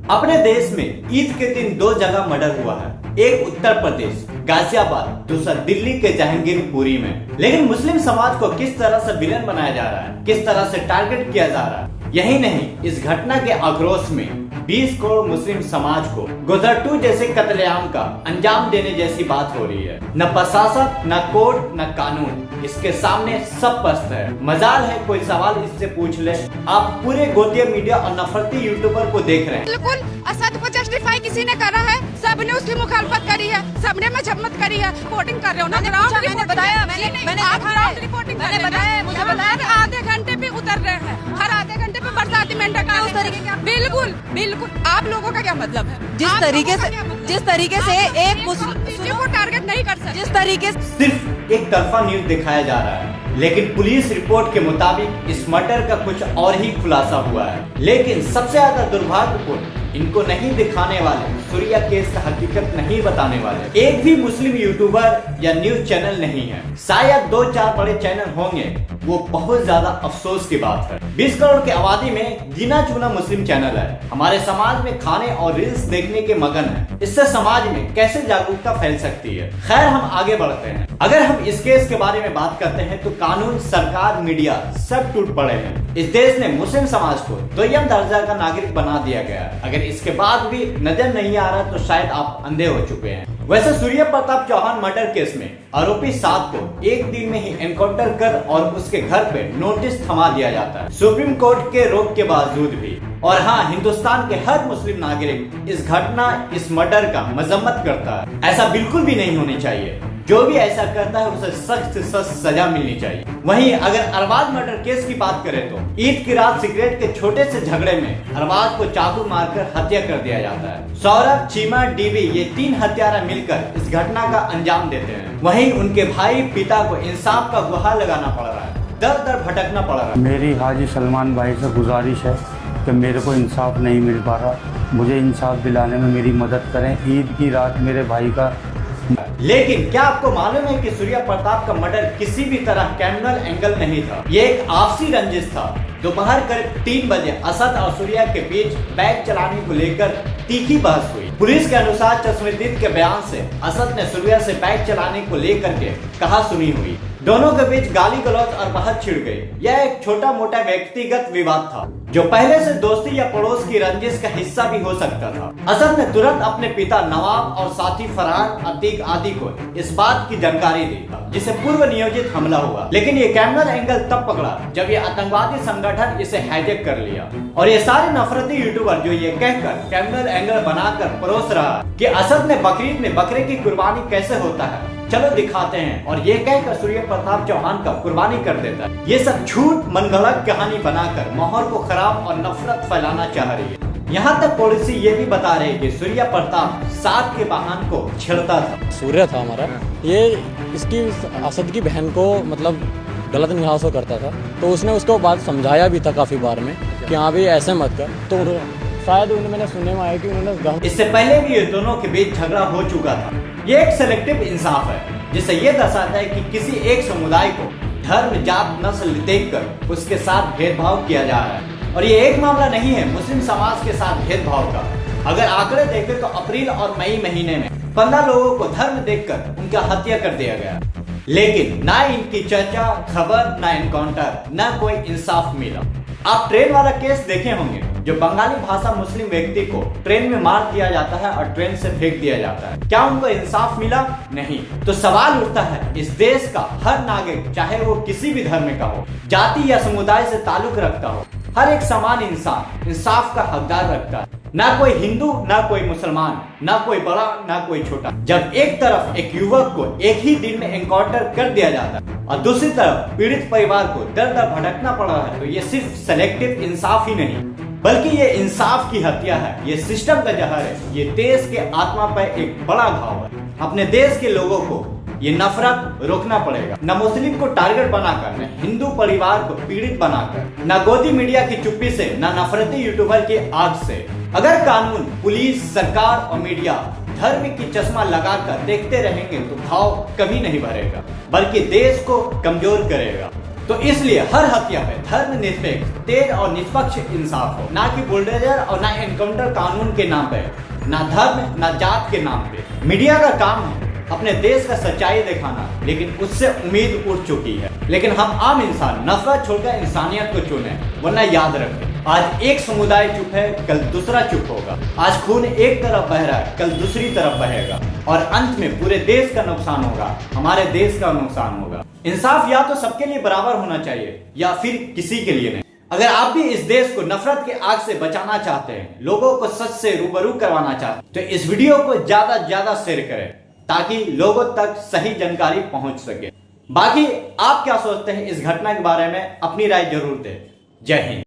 अपने देश में ईद के दिन दो जगह मर्डर हुआ है, एक उत्तर प्रदेश गाजियाबाद, दूसरा दिल्ली के जहांगीरपुरी में। लेकिन मुस्लिम समाज को किस तरह से विलेन बनाया जा रहा है, किस तरह से टारगेट किया जा रहा है, यही नहीं, इस घटना के आक्रोश में 20 करोड़ मुस्लिम समाज को गोदर 2 जैसे कत्लेआम का अंजाम देने जैसी बात हो रही है। न प्रशासन, न कोर्ट, न कानून, इसके सामने सब पस्त है। मजाल है कोई सवाल इससे पूछ ले। आप पूरे गोतिया मीडिया और नफरती यूट्यूबर को देख रहे हैं। बिल्कुल असद को जस्टिफाई किसी ने करा है, सबने उसकी मुखालफत करी है, सबने मजम्मत करी है। रिपोर्टिंग कर रहे हो ना, मैंने बताया, मैंने रिपोर्टिंग मैंने बताया, मुझे बताया, आधे घंटे पे उतर रहे हैं, हर आधे घंटे पे बरसाती मेंढक उस तरीके का। बिल्कुल बिल्कुल। आप लोगों का क्या मतलब है? जिस तरीके से एक मुस्लिम को टारगेट नहीं कर सकते, जिस तरीके से सिर्फ एक तरफा न्यूज दिखाया जा रहा है, लेकिन पुलिस रिपोर्ट के मुताबिक इस मर्डर का कुछ और ही खुलासा हुआ है। लेकिन सबसे ज्यादा दुर्भाग्यपूर्ण, इनको नहीं दिखाने वाले, सूर्या केस का हकीकत नहीं बताने वाले एक भी मुस्लिम यूट्यूबर या न्यूज चैनल नहीं है। शायद 2-4 बड़े चैनल होंगे, वो बहुत ज्यादा अफसोस की बात है। 20 करोड़ की आबादी में गिना चुना मुस्लिम चैनल है, हमारे समाज में खाने और रील्स देखने के मगन है। इससे समाज में कैसे जागरूकता फैल सकती है? खैर, हम आगे बढ़ते हैं। अगर हम इस केस के बारे में बात करते हैं तो कानून, सरकार, मीडिया सब टूट पड़े हैं। इस देश ने मुस्लिम समाज को दोयम दर्जा का नागरिक बना दिया गया। अगर इसके बाद भी नजर नहीं आ रहा तो शायद आप अंधे हो चुके हैं। वैसे सूर्य प्रताप चौहान मर्डर केस में आरोपी 7 को एक दिन में ही एनकाउंटर कर और उसके घर पे नोटिस थमा दिया जाता है, सुप्रीम कोर्ट के रोक के बावजूद भी। और हाँ, हिंदुस्तान के हर मुस्लिम नागरिक इस घटना, इस मर्डर का मजम्मत करता है। ऐसा बिल्कुल भी नहीं होनी चाहिए। जो भी ऐसा करता है उसे सख्त से सख्त सजा मिलनी चाहिए। वहीं अगर अरबाज मर्डर केस की बात करें तो ईद की रात सिगरेट के छोटे से झगड़े में अरबाज को चाकू मारकर हत्या कर दिया जाता है। सौरभ, चीमा, डीवी ये 3 हत्यारा मिलकर इस घटना का अंजाम देते हैं। वहीं उनके भाई, पिता को इंसाफ का गुहार लगाना पड़ रहा है, दर दर भटकना पड़ रहा है। मेरी हाजी सलमान भाई से गुजारिश है कि मेरे को इंसाफ नहीं मिल पा रहा, मुझे इंसाफ दिलाने में मेरी मदद करें। ईद की रात मेरे भाई का। लेकिन क्या आपको मालूम है कि सूर्या प्रताप का मर्डर किसी भी तरह क्रिमिनल एंगल नहीं था? ये एक आपसी रंजिश था। दोपहर करीब 3 बजे असद और सूर्या के बीच बाइक चलाने को लेकर तीखी बहस हुई। पुलिस के अनुसार चश्मदीद के बयान से असद ने सूर्या से बाइक चलाने को लेकर के कहा सुनी हुई। दोनों के बीच गाली गलौज और बहस छिड़ गई। यह एक छोटा मोटा व्यक्तिगत विवाद था जो पहले से दोस्ती या पड़ोस की रंजिश का हिस्सा भी हो सकता था। असद ने तुरंत अपने पिता नवाब और साथी फरहान, अतीक आदि को इस बात की जानकारी दी, जिसे पूर्व नियोजित हमला हुआ। लेकिन ये क्रिमिनल एंगल तब पकड़ा जब ये आतंकवादी संगठन इसे हाईजैक कर लिया। और ये सारे नफरती यूट्यूबर जो ये कहकर क्रिमिनल एंगल बनाकर परोस रहा कि असद ने बकरीद में बकरे की कुर्बानी कैसे होता है, चलो दिखाते हैं, और ये कहकर सूर्य प्रताप चौहान का कुर्बानी कर देता है। ये सब झूठ मनगढ़ंत कहानी बनाकर माहौल को खराब और नफरत फैलाना चाह रही है। यहाँ तक पॉलिसी ये भी बता रही है कि सूर्य प्रताप 7 के वाहन को छेड़ता था। सूर्य था हमारा, ये इसकी असद की बहन को मतलब गलत निगाह से करता था, तो उसने उसको बात समझाया भी था काफ़ी बार में कि हाँ भी ऐसे मत कर। तो शायद मैंने सुनने में आया कि उन्होंने इससे पहले भी ये दोनों के बीच झगड़ा हो चुका था। ये एक सेलेक्टिव इंसाफ है जिससे ये दर्शाता है कि किसी एक समुदाय को धर्म, जात, नस्ल देखकर उसके साथ भेदभाव किया जा रहा है। और ये एक मामला नहीं है मुस्लिम समाज के साथ भेदभाव का। अगर आंकड़े देखें तो अप्रैल और मई महीने में 15 लोगों को धर्म देखकर उनका हत्या कर दिया गया। लेकिन ना इनकी चर्चा, खबर, ना एनकाउंटर, ना कोई इंसाफ मिला। आप ट्रेन वाला केस देखे होंगे, जो बंगाली भाषा मुस्लिम व्यक्ति को ट्रेन में मार दिया जाता है और ट्रेन से फेंक दिया जाता है। क्या उनको इंसाफ मिला? नहीं। तो सवाल उठता है, इस देश का हर नागरिक, चाहे वो किसी भी धर्म का हो, जाति या समुदाय से ताल्लुक रखता हो, हर एक समान इंसान इंसाफ का हकदार रखता है। ना कोई हिंदू, ना कोई मुसलमान, ना कोई बड़ा, ना कोई छोटा। जब एक तरफ एक युवक को एक ही दिन में एनकाउंटर कर दिया जाता है और दूसरी तरफ पीड़ित परिवार को दर दर भटकना पड़ रहा है, तो ये सिर्फ सेलेक्टिव इंसाफ ही नहीं बल्कि ये इंसाफ की हत्या है। ये सिस्टम का जहर है। ये देश के आत्मा पर एक बड़ा घाव है। अपने देश के लोगों को ये नफरत रोकना पड़ेगा। न मुस्लिम को टारगेट बनाकर, न हिंदू परिवार को पीड़ित बनाकर, न गोदी मीडिया की चुप्पी से, न नफरती यूट्यूबर की आग से। अगर कानून, पुलिस, सरकार और मीडिया धर्म की चश्मा लगाकर देखते रहेंगे तो भाव कभी नहीं भरेगा, बल्कि देश को कमजोर करेगा। तो इसलिए हर हत्या पे धर्मनिरपेक्ष, तेज और निष्पक्ष इंसाफ हो, ना कि बुलडोजर और ना एनकाउंटर कानून के नाम पे, ना धर्म ना जात के नाम पे। मीडिया का काम है अपने देश का सच्चाई दिखाना, लेकिन उससे उम्मीद उठ चुकी है। लेकिन हम आम इंसान नफरत छोड़कर इंसानियत को चुने, वरना याद रखें आज एक समुदाय चुप है, कल दूसरा चुप होगा। आज खून एक तरफ बह रहा है, कल दूसरी तरफ बहेगा और अंत में पूरे देश का नुकसान होगा, हमारे देश का नुकसान होगा। इंसाफ या तो सबके लिए बराबर होना चाहिए या फिर किसी के लिए नहीं। अगर आप भी इस देश को नफरत के आग से बचाना चाहते हैं, लोगों को सच से रूबरू करवाना चाहते हैं, तो इस वीडियो को ज्यादा ज्यादा शेयर करें ताकि लोगों तक सही जानकारी पहुंच सके। बाकी आप क्या सोचते हैं इस घटना के बारे में, अपनी राय जरूर दें। जय हिंद।